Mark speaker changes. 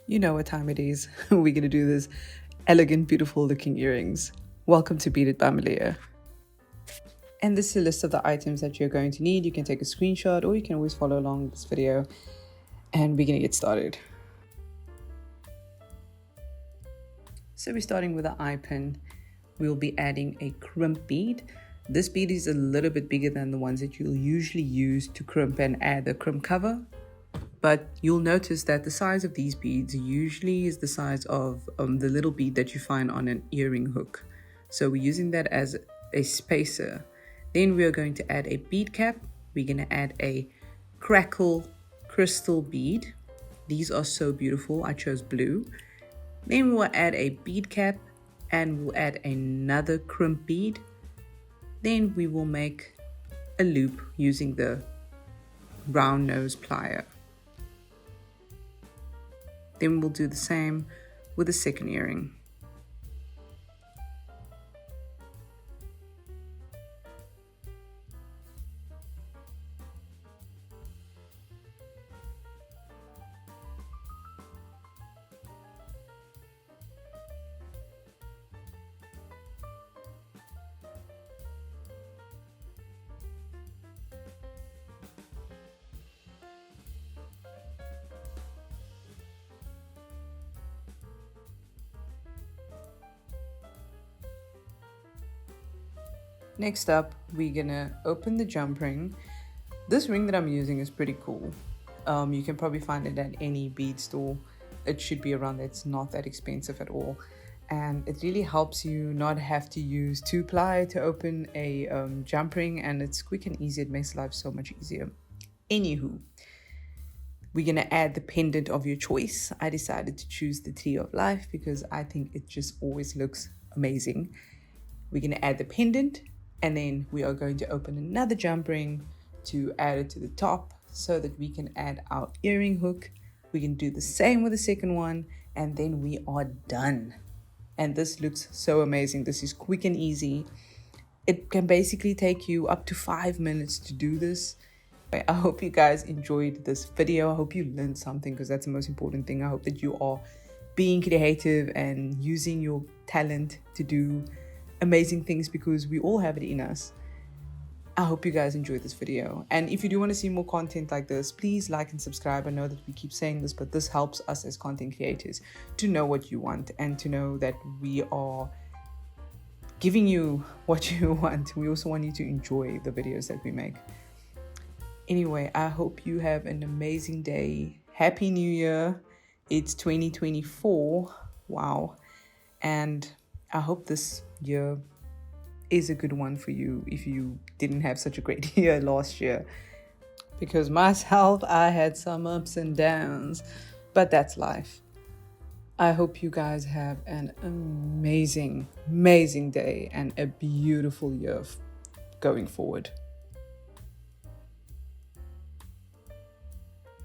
Speaker 1: You know what time it is. We're going to do this elegant, beautiful looking earrings. Welcome to Beaded by Malia. And this is a list of the items that you're going to need. You can take a screenshot or you can always follow along this video. And we're going to get started. So we're starting with an eye pin. We'll be adding a crimp bead. This bead is a little bit bigger than the ones that you'll usually use to crimp and add the crimp cover. But you'll notice that the size of these beads usually is the size of the little bead that you find on an earring hook. So we're using that as a spacer. Then we are going to add a bead cap. We're going to add a Crackle crystal bead. These are so beautiful. I chose blue. Then we will add a bead cap and we'll add another crimp bead. Then we will make a loop using the round nose plier. Then we'll do the same with the second earring. Next up, we're gonna open the jump ring. This ring that I'm using is pretty cool. You can probably find it at any bead store. It should be around there. It's not that expensive at all. And it really helps you not have to use 2-ply to open a jump ring, and it's quick and easy. It makes life so much easier. Anywho, we're gonna add the pendant of your choice. I decided to choose the Tree of Life because I think it just always looks amazing. We're gonna add the pendant. And then we are going to open another jump ring to add it to the top so that we can add our earring hook. We can do the same with the second one, and then we are done. And this looks so amazing. This is quick and easy. It can basically take you up to 5 minutes to do this. I hope you guys enjoyed this video. I hope you learned something, because that's the most important thing. I hope that you are being creative and using your talent to do amazing things, because we all have it in us. I hope you guys enjoyed this video, and if you do want to see more content like this, please like and subscribe. I know that we keep saying this, but this helps us as content creators to know what you want and to know that we are giving you what you want. We also want you to enjoy the videos that we make. Anyway, I hope you have an amazing day. Happy New Year. It's 2024. Wow. And I hope this year is a good one for you if you didn't have such a great year last year. Because myself, I had some ups and downs, but that's life. I hope you guys have an amazing, amazing day and a beautiful year going forward.